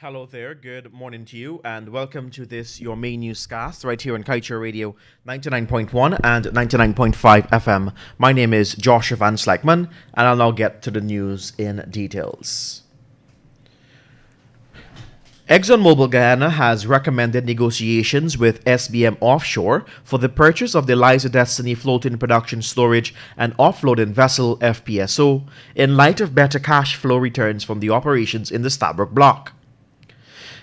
Hello there, good morning to you, and welcome to this, your main newscast, right here on Kaieteur Radio 99.1 and 99.5 FM. My name is Joshua Van Slackman, and I'll now get to the news in details. ExxonMobil Guyana has recommended negotiations with SBM Offshore for the purchase of the Eliza Destiny floating production storage and offloading vessel FPSO in light of better cash flow returns from the operations in the Stabroek Block.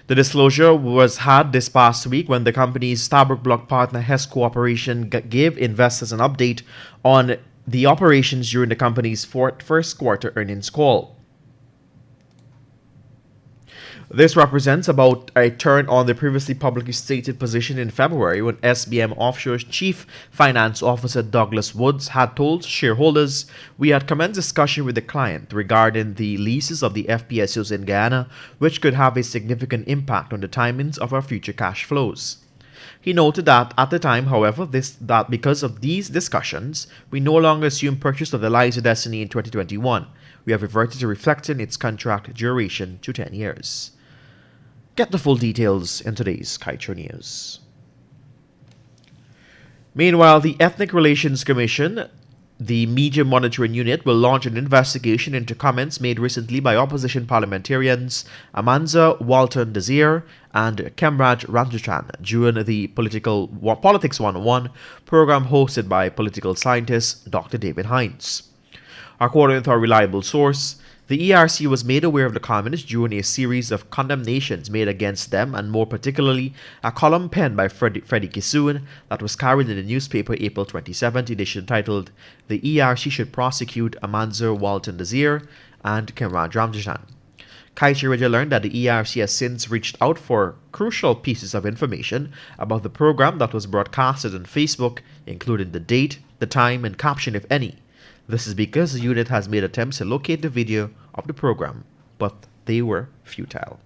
The disclosure was had this past week when the company's Stabroek Block partner Hess Corporation gave investors an update on the operations during the company's first quarter earnings call. This represents about a turn on the previously publicly stated position in February when SBM Offshore's Chief Finance Officer Douglas Woods had told shareholders, "We had commenced discussion with the client regarding the leases of the FPSOs in Guyana, which could have a significant impact on the timings of our future cash flows." He noted that at the time, however, that because of these discussions, we no longer assume purchase of the Eliza Destiny in 2021. We have reverted to reflecting its contract duration to 10 years. Get the full details in today's Kaieteur News. Meanwhile, the Ethnic Relations Commission, the Media Monitoring Unit, will launch an investigation into comments made recently by opposition parliamentarians Amanza Walton Desir and Kemraj Ramjachan during the Politics 101 program hosted by political scientist Dr. David Hines. According to a reliable source, the ERC was made aware of the comments during a series of condemnations made against them, and more particularly a column penned by Freddie Kisoon that was carried in the newspaper April 27th edition titled "The ERC Should Prosecute Amanzer Walton Desir and Kemraj Ramjachan." Kaieteur Radio learned that the ERC has since reached out for crucial pieces of information about the program that was broadcasted on Facebook, including the date, the time, and caption, if any. This is because the unit has made attempts to locate the video of the program, but they were futile.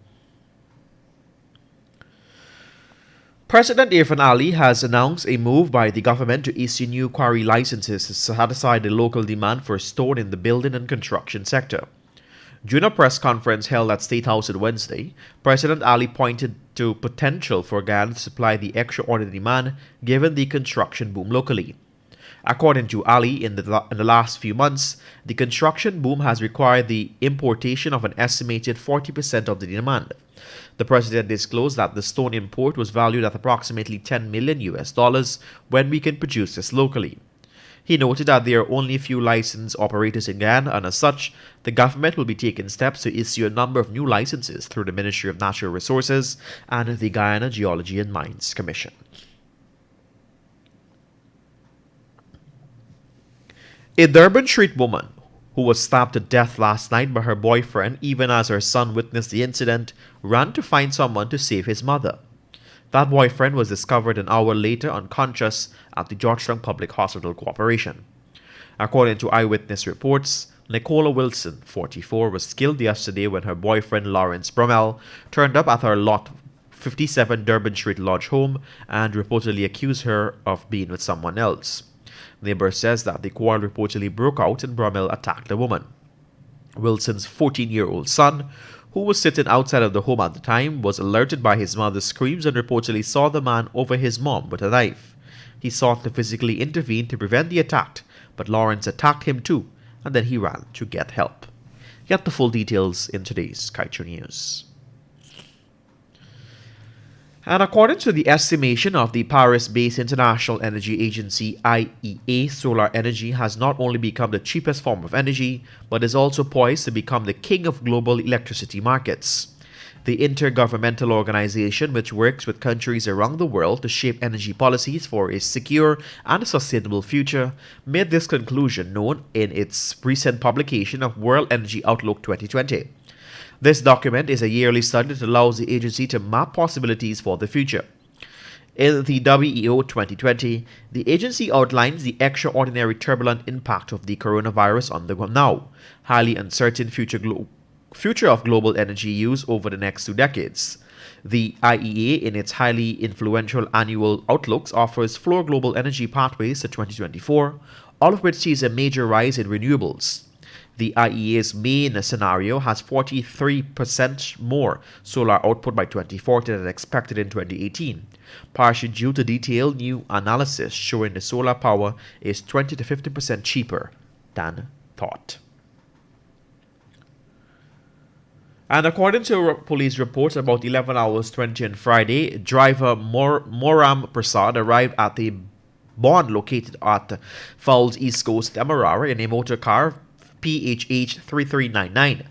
President Irfan Ali has announced a move by the government to issue new quarry licenses to satisfy the local demand for stone in the building and construction sector. During a press conference held at State House on Wednesday, President Ali pointed to potential for Guyana to supply the extraordinary demand given the construction boom locally. According to Ali, in the last few months, the construction boom has required the importation of an estimated 40% of the demand. The president disclosed that the stone import was valued at approximately $10 million when we can produce this locally. He noted that there are only a few licensed operators in Guyana, and as such, the government will be taking steps to issue a number of new licenses through the Ministry of Natural Resources and the Guyana Geology and Mines Commission. A Durban Street woman who was stabbed to death last night by her boyfriend, even as her son witnessed the incident, ran to find someone to save his mother. That boyfriend was discovered an hour later unconscious at the Georgetown Public Hospital Corporation. According to eyewitness reports, Nicola Wilson, 44, was killed yesterday when her boyfriend Lawrence Brummel turned up at her Lot 57 Durban Street Lodge home and reportedly accused her of being with someone else. Neighbor says that the quarrel reportedly broke out and Brummel attacked the woman. Wilson's 14-year-old son, who was sitting outside of the home at the time, was alerted by his mother's screams and reportedly saw the man over his mom with a knife. He sought to physically intervene to prevent the attack, but Lawrence attacked him too, and then he ran to get help. Get the full details in today's Kaieteur News. And according to the estimation of the Paris-based International Energy Agency IEA, solar energy has not only become the cheapest form of energy, but is also poised to become the king of global electricity markets. The intergovernmental organization, which works with countries around the world to shape energy policies for a secure and sustainable future, made this conclusion known in its recent publication of World Energy Outlook 2020. This document is a yearly study that allows the agency to map possibilities for the future. In the WEO 2020, the agency outlines the extraordinary turbulent impact of the coronavirus on the now highly uncertain future of global energy use over the next 2 decades. The IEA, in its highly influential annual outlooks, offers 4 global energy pathways to 2024, all of which sees a major rise in renewables. The IEA's main scenario has 43% more solar output by 2040 than expected in 2018, partially due to detailed new analysis showing the solar power is 20 to 50% cheaper than thought. And according to police reports, about 11 hours 20 on Friday, driver Moram Prasad arrived at the bond located at Fowles East Coast, Demerara, in a motor car PHH 3399.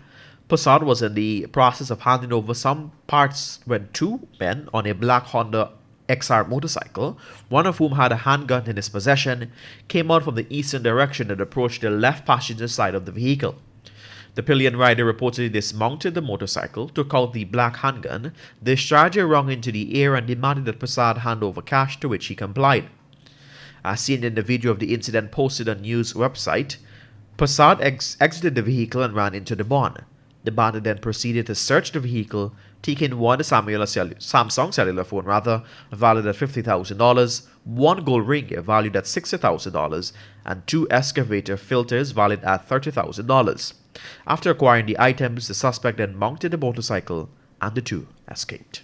Prasad was in the process of handing over some parts when two men on a black Honda XR motorcycle, one of whom had a handgun in his possession, came out from the eastern direction and approached the left passenger side of the vehicle. The pillion rider reportedly dismounted the motorcycle, took out the black handgun, discharged a round into the air and demanded that Prasad hand over cash, to which he complied. As seen in the video of the incident posted on news website, Prasad exited the vehicle and ran into the bond. The bandit then proceeded to search the vehicle, taking one Samsung cellular phone valued at $50,000, one gold ring valued at $60,000, and two excavator filters valued at $30,000. After acquiring the items, the suspect then mounted the motorcycle and the two escaped.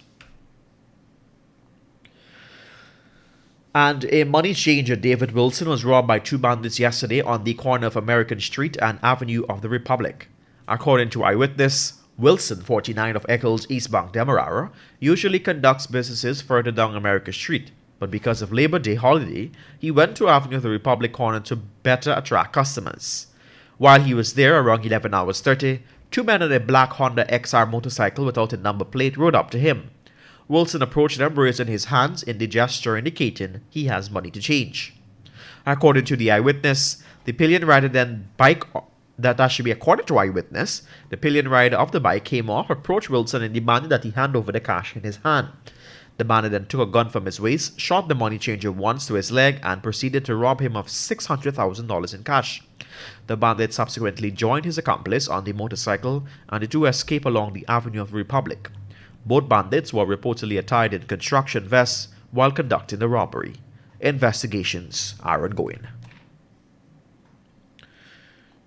And a money changer, David Wilson, was robbed by two bandits yesterday on the corner of American Street and Avenue of the Republic. According to eyewitness, Wilson, 49, of Eccles, East Bank, Demerara, usually conducts businesses further down American Street, but because of Labor Day holiday, he went to Avenue of the Republic corner to better attract customers. While he was there around 11 hours 30, two men on a black Honda XR motorcycle without a number plate rode up to him. Wilson approached them, raising his hands in the gesture indicating he has money to change. According to the eyewitness, the pillion rider then according to eyewitness, the pillion rider of the bike came off, approached Wilson and demanded that he hand over the cash in his hand. The bandit then took a gun from his waist, shot the money changer once to his leg, and proceeded to rob him of $600,000 in cash. The bandit subsequently joined his accomplice on the motorcycle, and the two escaped along the Avenue of the Republic. Both bandits were reportedly attired in construction vests while conducting the robbery. Investigations are ongoing.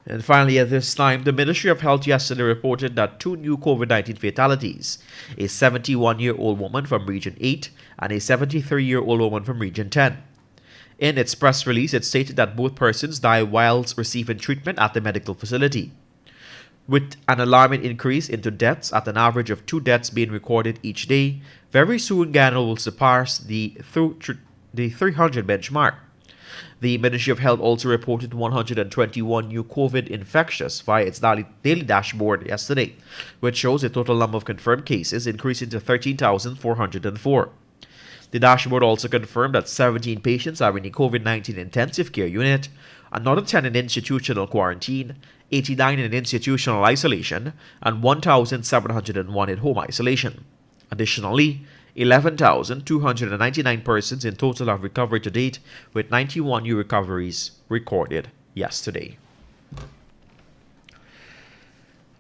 And finally, at this time, the Ministry of Health yesterday reported that two new COVID-19 fatalities, a 71-year-old woman from Region 8 and a 73-year-old woman from Region 10. In its press release, it stated that both persons died whilst receiving treatment at the medical facility. With an alarming increase into deaths at an average of 2 deaths being recorded each day, very soon Ghana will surpass the 300 benchmark. The Ministry of Health also reported 121 new COVID infections via its daily dashboard yesterday, which shows a total number of confirmed cases increasing to 13,404. The dashboard also confirmed that 17 patients are in the COVID-19 intensive care unit, another 10 in institutional quarantine, 89 in institutional isolation, and 1,701 in home isolation. Additionally, 11,299 persons in total have recovered to date, with 91 new recoveries recorded yesterday.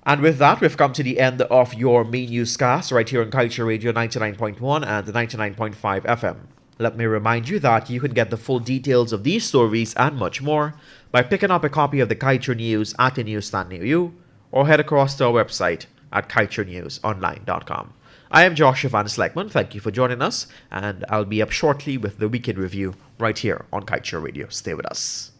And with that, we've come to the end of your main newscast right here on Kaieteur Radio 99.1 and 99.5 FM. Let me remind you that you can get the full details of these stories and much more by picking up a copy of the Kaieteur News at a newsstand near you, or head across to our website at kaieteurnewsonline.com. I am Joshua Van Sleckman. Thank you for joining us, and I'll be up shortly with the weekend review right here on Kaieteur Radio. Stay with us.